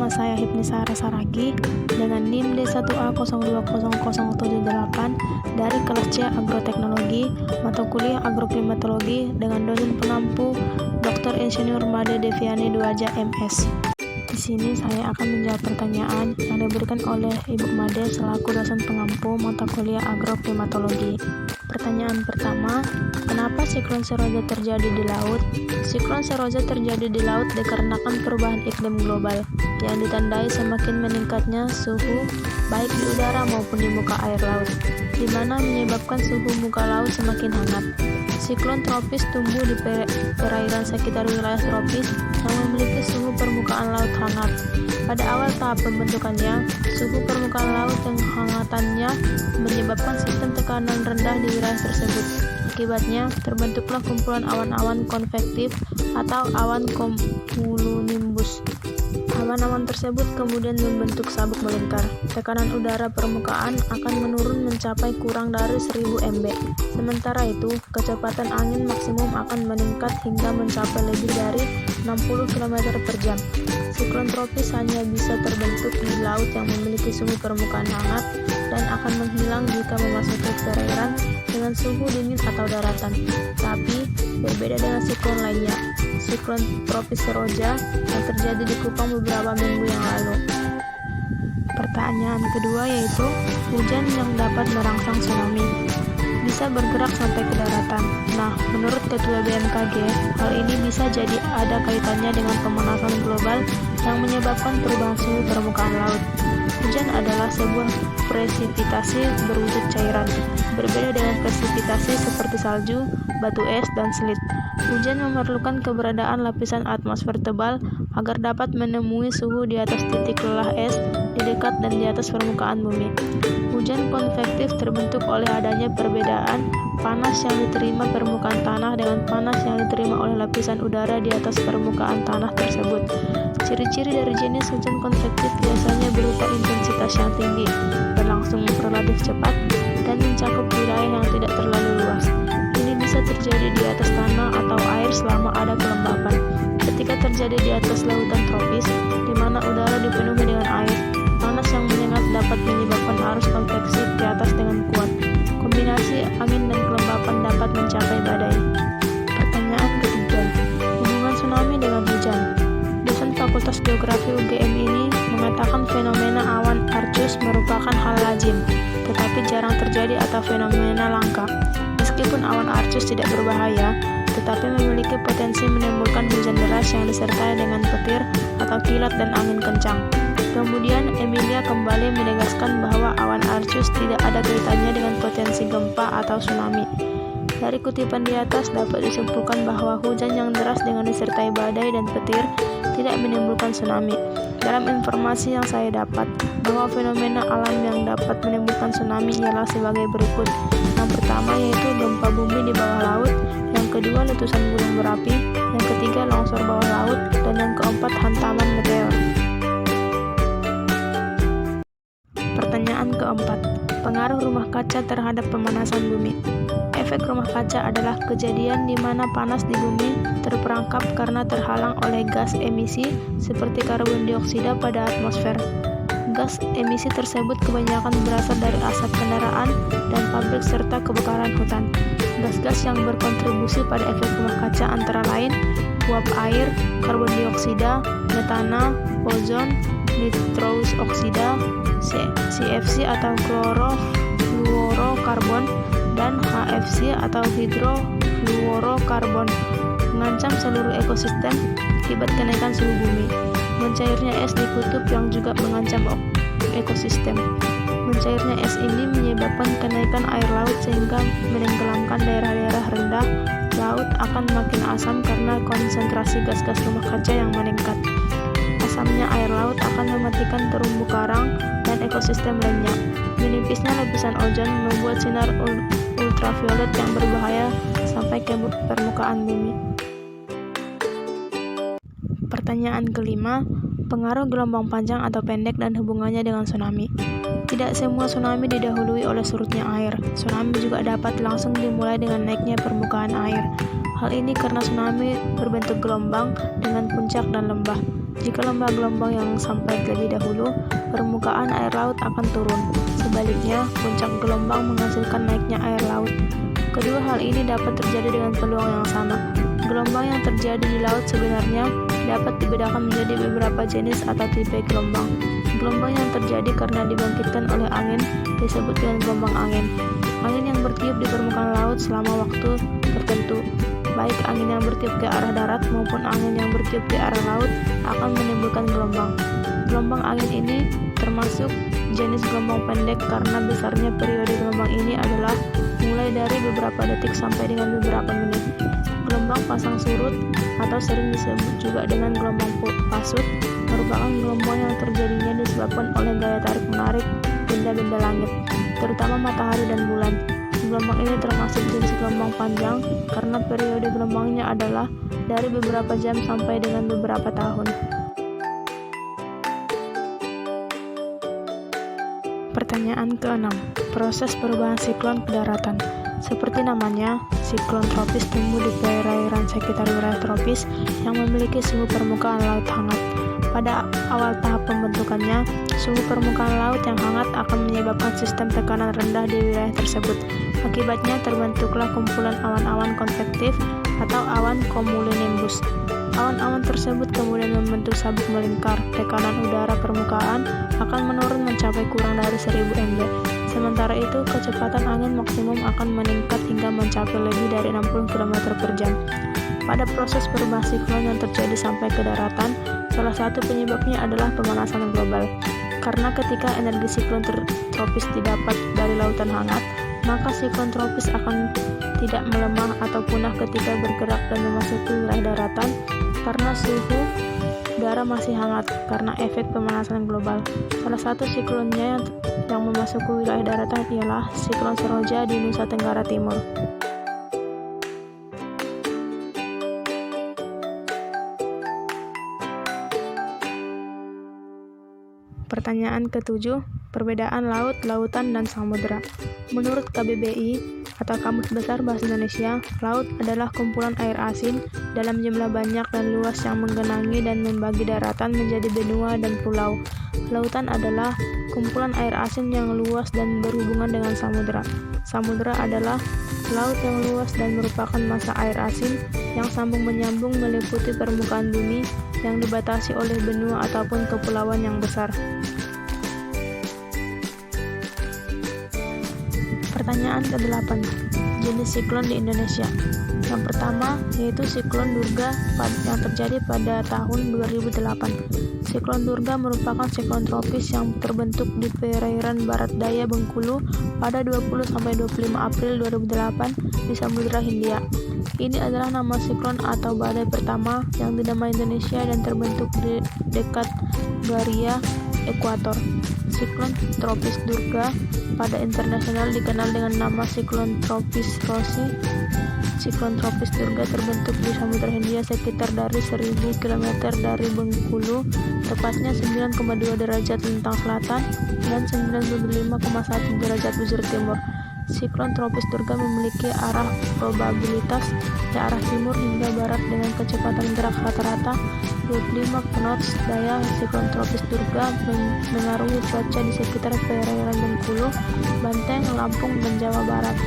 saya Hipnisara Saragi dengan NIM D1A020078 dari kelas C Agroteknologi, mata kuliah Agroklimatologi dengan dosen pengampu Dr. Insinyur Made Deviani Duaja MS. Di sini saya akan menjawab pertanyaan yang diberikan oleh Ibu Made selaku dosen pengampu mata kuliah Agroklimatologi. Pertanyaan pertama, kenapa siklon seroja terjadi di laut? Siklon seroja terjadi di laut dikarenakan perubahan iklim global yang ditandai semakin meningkatnya suhu baik di udara maupun di muka air laut, di mana menyebabkan suhu muka laut semakin hangat. Siklon tropis tumbuh di perairan sekitar wilayah tropis yang memiliki suhu permukaan laut hangat. Pada awal tahap pembentukannya, suhu permukaan laut yang hangatannya menyebabkan sistem tekanan rendah di wilayah tersebut. Akibatnya, terbentuklah kumpulan awan-awan konvektif atau awan cumulonimbus. Awan-awan tersebut kemudian membentuk sabuk melingkar. Tekanan udara permukaan akan menurun mencapai kurang dari 1000 mb. Sementara itu, kecepatan angin maksimum akan meningkat hingga mencapai lebih dari 60 km per jam. Siklon tropis hanya bisa terbentuk di laut yang memiliki suhu permukaan hangat dan akan menghilang jika memasuki perairan dengan suhu dingin atau daratan. Tapi, berbeda dengan siklon lainnya, siklon tropis seroja yang terjadi di Kupang beberapa minggu yang lalu. Pertanyaan kedua yaitu, hujan yang dapat merangsang tsunami bisa bergerak sampai ke daratan. Nah, menurut Ketua BMKG, hal ini bisa jadi ada kaitannya dengan pemanasan global yang menyebabkan perubahan suhu permukaan laut. Hujan adalah sebuah presipitasi berwujud cairan, berbeda dengan presipitasi seperti salju, batu es, dan slit. Hujan memerlukan keberadaan lapisan atmosfer tebal agar dapat menemui suhu di atas titik lelah es di dekat dan di atas permukaan bumi. Hujan konvektif terbentuk oleh adanya perbedaan panas yang diterima permukaan tanah dengan panas yang diterima oleh lapisan udara di atas permukaan tanah tersebut. Ciri-ciri dari jenis hujan konvektif biasanya berupa intensitas yang tinggi, berlangsung relatif cepat, dan mencakup wilayah yang tidak terlalu luas. Ini bisa terjadi di atas tanah atau air selama ada kelembapan. Ketika terjadi di atas lautan tropis, di mana udara dipenuhi dengan air, panas yang menyengat dapat menyebabkan arus konveksi di atas dengan kuat. Kombinasi angin dan kelembapan dapat mencapai badai. Pertanyaan ketiga, hubungan tsunami dengan hujan. Dosen Fakultas Geografi UGM ini mengatakan fenomena awan arcus merupakan hal lazim, tetapi jarang terjadi atau fenomena langka. Meskipun awan arcus tidak berbahaya, tetapi memiliki potensi menimbulkan hujan deras yang disertai dengan petir atau kilat dan angin kencang. Kemudian, Emilia kembali menegaskan bahwa awan arcus tidak ada kaitannya dengan potensi gempa atau tsunami. Dari kutipan di atas dapat disimpulkan bahwa hujan yang deras dengan disertai badai dan petir tidak menimbulkan tsunami. Dalam informasi yang saya dapat, bahwa fenomena alam yang dapat menimbulkan tsunami ialah sebagai berikut. Yang pertama yaitu gempa bumi di bawah laut, yang kedua letusan gunung berapi, yang ketiga longsor bawah laut, dan yang keempat hantaman meteor. Pertanyaan keempat, pengaruh rumah kaca terhadap pemanasan bumi. Efek rumah kaca adalah kejadian di mana panas di bumi terperangkap karena terhalang oleh gas emisi seperti karbon dioksida pada atmosfer. Gas emisi tersebut kebanyakan berasal dari asap kendaraan dan pabrik serta kebakaran hutan. Gas-gas yang berkontribusi pada efek rumah kaca antara lain uap air, karbon dioksida, metana, ozon, nitrous oksida, CFC atau klorofluorokarbon, dan HFC atau hidrofluorokarbon, mengancam seluruh ekosistem akibat kenaikan suhu bumi. Mencairnya es di kutub yang juga mengancam ekosistem. Mencairnya es ini menyebabkan kenaikan air laut sehingga menenggelamkan daerah-daerah rendah laut akan makin asam karena konsentrasi gas-gas rumah kaca yang meningkat. Asamnya air laut akan mematikan terumbu karang dan ekosistem lainnya. Menipisnya lapisan ozon membuat sinar ultraviolet yang berbahaya sampai ke permukaan bumi. Pertanyaan kelima, pengaruh gelombang panjang atau pendek dan hubungannya dengan tsunami. Tidak semua tsunami didahului oleh surutnya air. Tsunami juga dapat langsung dimulai dengan naiknya permukaan air. Hal ini karena tsunami berbentuk gelombang dengan puncak dan lembah. Jika lembah gelombang yang sampai terlebih dahulu, permukaan air laut akan turun. Sebaliknya, puncak gelombang menghasilkan naiknya air laut. Kedua hal ini dapat terjadi dengan peluang yang sama. Gelombang yang terjadi di laut sebenarnya dapat dibedakan menjadi beberapa jenis atau tipe gelombang. Gelombang yang terjadi karena dibangkitkan oleh angin disebut dengan gelombang angin. Angin yang bertiup di permukaan laut selama waktu tertentu, baik angin yang bertiup ke arah darat maupun angin yang bertiup ke arah laut, akan menimbulkan gelombang. Gelombang angin ini termasuk jenis gelombang pendek karena besarnya periode gelombang ini adalah mulai dari beberapa detik sampai dengan beberapa menit. Gelombang pasang surut atau sering disebut juga dengan gelombang pasut merupakan gelombang yang terjadinya disebabkan oleh gaya tarik menarik benda-benda langit, terutama matahari dan bulan. Gelombang ini termasuk jenis gelombang panjang karena periode gelombangnya adalah dari beberapa jam sampai dengan beberapa tahun. Pertanyaan ke-6. Proses perubahan siklon ke daratan. Seperti namanya, siklon tropis tumbuh di perairan sekitar wilayah tropis yang memiliki suhu permukaan laut hangat. Pada awal tahap pembentukannya, suhu permukaan laut yang hangat akan menyebabkan sistem tekanan rendah di wilayah tersebut. Akibatnya terbentuklah kumpulan awan-awan konvektif atau awan cumulonimbus. Awan-awan tersebut kemudian membentuk sabuk melingkar. Tekanan udara permukaan akan menurun mencapai kurang dari 1000 mb. Sementara itu, kecepatan angin maksimum akan meningkat hingga mencapai lebih dari 60 km per jam. Pada proses perubahan siklon yang terjadi sampai ke daratan, salah satu penyebabnya adalah pemanasan global. Karena ketika energi siklon tropis didapat dari lautan hangat, maka siklon tropis akan tidak melemah atau punah ketika bergerak dan memasuki wilayah daratan karena suhu udara masih hangat karena efek pemanasan global. Salah satu siklonnya yang memasuki wilayah daratan ialah siklon Seroja di Nusa Tenggara Timur. Pertanyaan ke-7, perbedaan laut, lautan, dan samudera. Menurut KBBI atau Kamus Besar Bahasa Indonesia, laut adalah kumpulan air asin dalam jumlah banyak dan luas yang menggenangi dan membagi daratan menjadi benua dan pulau. Lautan adalah kumpulan air asin yang luas dan berhubungan dengan samudera. Samudera adalah laut yang luas dan merupakan massa air asin yang sambung menyambung meliputi permukaan bumi yang dibatasi oleh benua ataupun kepulauan yang besar. Pertanyaan ke-8, jenis siklon di Indonesia. Yang pertama yaitu siklon Durga yang terjadi pada tahun 2008. Siklon Durga merupakan siklon tropis yang terbentuk di perairan barat daya Bengkulu pada 20-25 April 2008 di Samudra Hindia. Ini adalah nama siklon atau badai pertama yang dinamai Indonesia dan terbentuk di dekat Garia, Ekuator. Siklon tropis Durga pada internasional dikenal dengan nama siklon tropis Rosi. Siklon tropis Durga terbentuk di Samudra Hindia sekitar dari 1000 km dari Bengkulu, tepatnya 9,2 derajat lintang selatan dan 95,1 derajat bujur timur. Siklon tropis Durga memiliki arah probabilitas ke arah timur hingga barat dengan kecepatan gerak rata-rata 25 knots. Daya siklon tropis Durga mengaruhi cuaca di sekitar perairan Bengkulu, Banten, Lampung, dan Jawa Barat.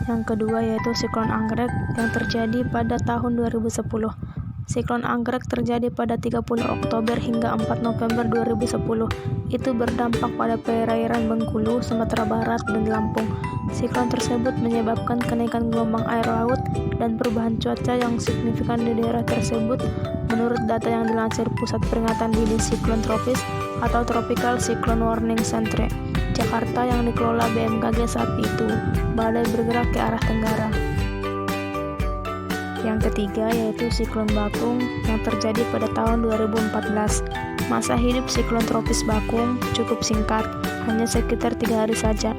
Yang kedua yaitu siklon anggrek yang terjadi pada tahun 2010. Siklon anggrek terjadi pada 30 Oktober hingga 4 November 2010. Itu berdampak pada perairan Bengkulu, Sumatera Barat, dan Lampung. Siklon tersebut menyebabkan kenaikan gelombang air laut dan perubahan cuaca yang signifikan di daerah tersebut menurut data yang dilansir Pusat Peringatan Dini Siklon Tropis atau Tropical Cyclone Warning Center Jakarta yang dikelola BMKG saat itu. Badai bergerak ke arah tenggara. Yang ketiga yaitu siklon Bakung yang terjadi pada tahun 2014. Masa hidup siklon tropis Bakung cukup singkat, hanya sekitar 3 hari saja.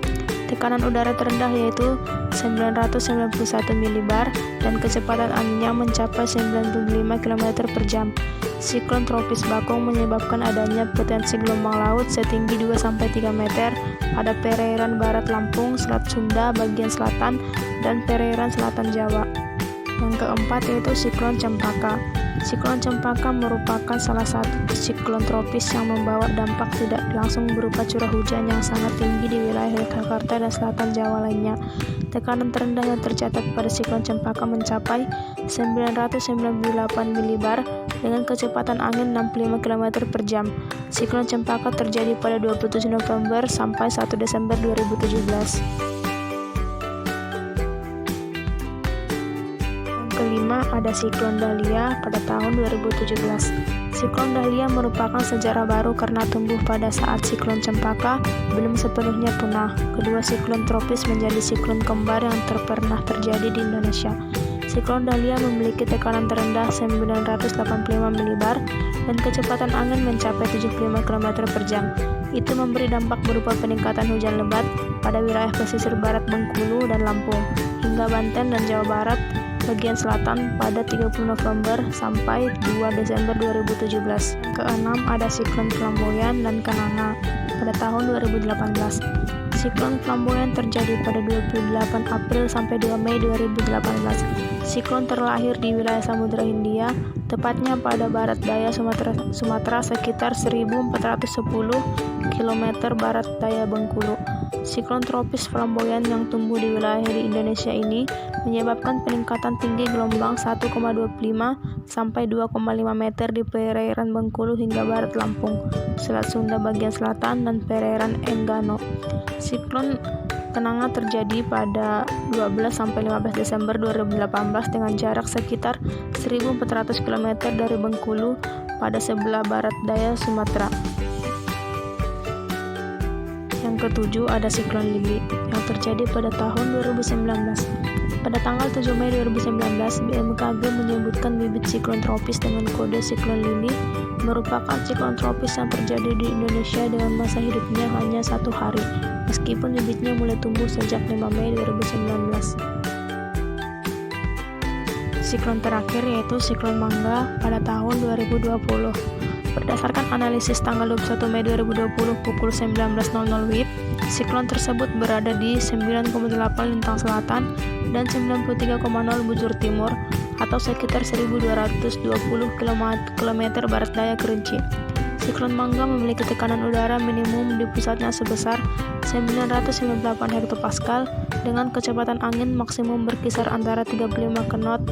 Tekanan udara terendah yaitu 991 milibar dan kecepatan anginnya mencapai 95 km per jam. Siklon tropis Bakung menyebabkan adanya potensi gelombang laut setinggi 2-3 meter pada perairan barat Lampung, Selat Sunda bagian selatan, dan perairan selatan Jawa. Yang keempat yaitu siklon Cempaka. Siklon Cempaka merupakan salah satu siklon tropis yang membawa dampak tidak langsung berupa curah hujan yang sangat tinggi di wilayah Yogyakarta dan selatan Jawa lainnya. Tekanan terendah yang tercatat pada siklon Cempaka mencapai 998 milibar dengan kecepatan angin 65 km per jam. Siklon Cempaka terjadi pada 27 November sampai 1 Desember 2017. Kelima, ada siklon Dahlia pada tahun 2017. Siklon Dahlia merupakan sejarah baru karena tumbuh pada saat siklon Cempaka belum sepenuhnya punah. Kedua siklon tropis menjadi siklon kembar yang pernah terjadi di Indonesia. Siklon Dahlia memiliki tekanan terendah 985 milibar dan kecepatan angin mencapai 75 km per jam. Itu memberi dampak berupa peningkatan hujan lebat pada wilayah pesisir barat Bengkulu dan Lampung, hingga Banten dan Jawa Barat bagian selatan pada 30 November sampai 2 Desember 2017. Keenam, ada siklon Flamboyan dan Kenanga pada tahun 2018. Siklon Flamboyan terjadi pada 28 April sampai 2 Mei 2018. Siklon terlahir di wilayah Samudra Hindia, tepatnya pada barat daya Sumatera sekitar 1410 km barat daya Bengkulu. Siklon tropis Flamboyan yang tumbuh di wilayah di Indonesia ini menyebabkan peningkatan tinggi gelombang 1,25 sampai 2,5 meter di perairan Bengkulu hingga barat Lampung, Selat Sunda bagian selatan, dan perairan Enggano. Siklon Kenanga terjadi pada 12 sampai 15 Desember 2018 dengan jarak sekitar 1400 km dari Bengkulu pada sebelah barat daya Sumatera. Yang ketujuh, ada siklon Lili yang terjadi pada tahun 2019. Pada tanggal 7 Mei 2019, BMKG menyebutkan bibit siklon tropis dengan kode siklon Lili merupakan siklon tropis yang terjadi di Indonesia dengan masa hidupnya hanya 1 hari, meskipun bibitnya mulai tumbuh sejak 5 Mei 2019. Siklon terakhir yaitu siklon Mangga pada tahun 2020. Berdasarkan analisis tanggal 21 Mei 2020 pukul 19.00 WIB, siklon tersebut berada di 9,8 lintang selatan dan 93,0 bujur timur atau sekitar 1220 km barat daya Kerinci. Siklon Mangga memiliki tekanan udara minimum di pusatnya sebesar 998 hektopascal dengan kecepatan angin maksimum berkisar antara 35 knot.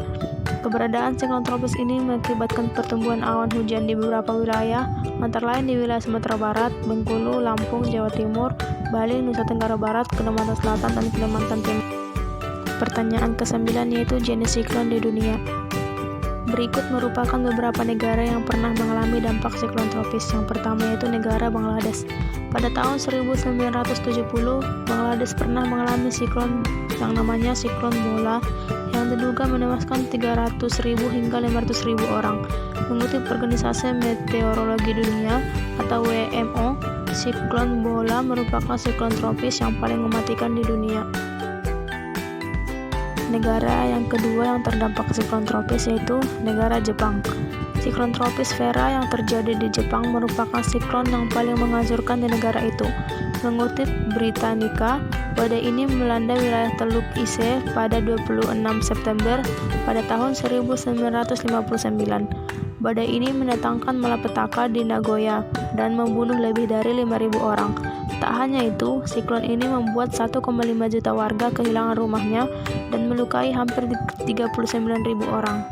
Keberadaan siklon tropis ini mengakibatkan pertumbuhan awan hujan di beberapa wilayah, antara lain di wilayah Sumatera Barat, Bengkulu, Lampung, Jawa Timur, Bali, Nusa Tenggara Barat, Kalimantan Selatan, dan Kalimantan Timur. Pertanyaan ke-9 yaitu jenis siklon di dunia. Berikut merupakan beberapa negara yang pernah mengalami dampak siklon tropis. Yang pertama yaitu negara Bangladesh. Pada tahun 1970, Bangladesh pernah mengalami siklon yang namanya siklon Mola yang diduga menewaskan 300.000 hingga 500.000 orang. Mengutip Organisasi Meteorologi Dunia atau WMO, siklon Mola merupakan siklon tropis yang paling mematikan di dunia. Negara yang kedua yang terdampak siklon tropis yaitu negara Jepang. Siklon tropis Vera yang terjadi di Jepang merupakan siklon yang paling menghancurkan di negara itu. Mengutip Britannica, badai ini melanda wilayah Teluk Ise pada 26 September pada tahun 1959. Badai ini mendatangkan malapetaka di Nagoya dan membunuh lebih dari 5.000 orang. Tak hanya itu, siklon ini membuat 1,5 juta warga kehilangan rumahnya dan melukai hampir 39.000 orang.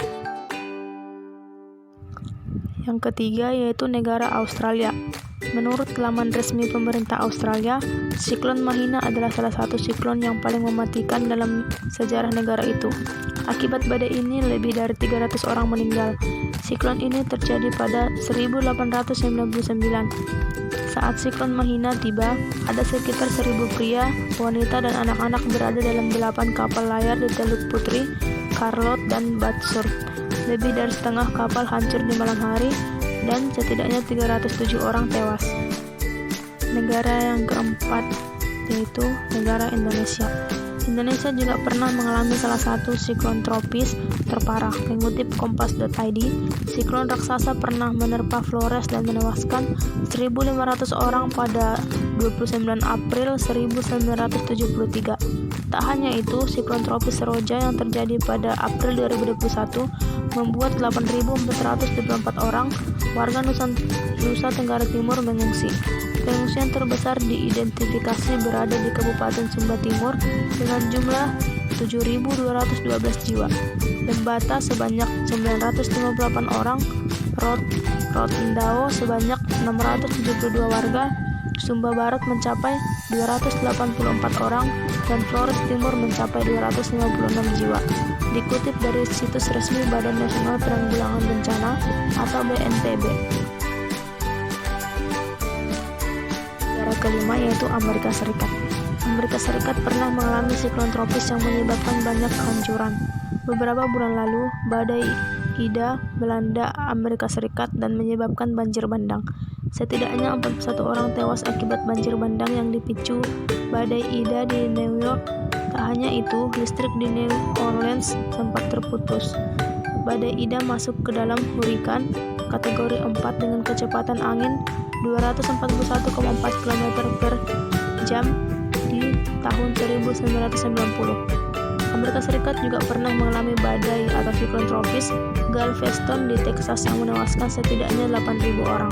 Yang ketiga yaitu negara Australia. Menurut laman resmi pemerintah Australia, siklon Mahina adalah salah satu siklon yang paling mematikan dalam sejarah negara itu. Akibat badai ini, lebih dari 300 orang meninggal. Siklon ini terjadi pada 1899. Saat siklon Mahina tiba, ada sekitar 1.000 pria, wanita, dan anak-anak berada dalam 8 kapal layar di Teluk Putri, Charlotte, dan Bathurst. Lebih dari setengah kapal hancur di malam hari, dan setidaknya 307 orang tewas. Negara yang keempat yaitu negara Indonesia. Indonesia juga pernah mengalami salah satu siklon tropis terparah. Mengutip Kompas.id, siklon raksasa pernah menerpa Flores dan menewaskan 1.500 orang pada 29 April 1973. Tak hanya itu, siklon tropis Roja yang terjadi pada April 2021 membuat 8.424 orang warga Nusa Tenggara Timur mengungsi. Pengungsian terbesar diidentifikasi berada di Kabupaten Sumba Timur dengan jumlah 7.212 jiwa. Lembata sebanyak 958 orang, Rotendao sebanyak 672 warga, Sumba Barat mencapai 284 orang, dan Flores Timur mencapai 256 jiwa. Dikutip dari situs resmi Badan Nasional Penanggulangan Bencana atau BNPB. Negara kelima yaitu Amerika Serikat. Amerika Serikat pernah mengalami siklon tropis yang menyebabkan banyak kehancuran. Beberapa bulan lalu, badai Ida melanda Amerika Serikat dan menyebabkan banjir bandang. Setidaknya 41 orang tewas akibat banjir bandang yang dipicu badai Ida di New York. Tak hanya itu, listrik di New Orleans sempat terputus. Badai Ida masuk ke dalam hurikan kategori 4 dengan kecepatan angin 241,4 km per jam di tahun 1990. Amerika Serikat juga pernah mengalami badai atau siklon tropis Galveston di Texas yang menewaskan setidaknya 8.000 orang.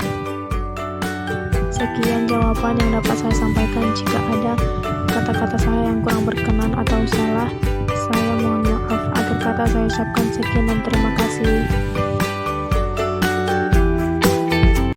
Sekian jawaban yang dapat saya sampaikan. Jika ada kata-kata saya yang kurang berkenan atau salah, saya mohon maaf. Akhir kata saya ucapkan sekian dan terima kasih.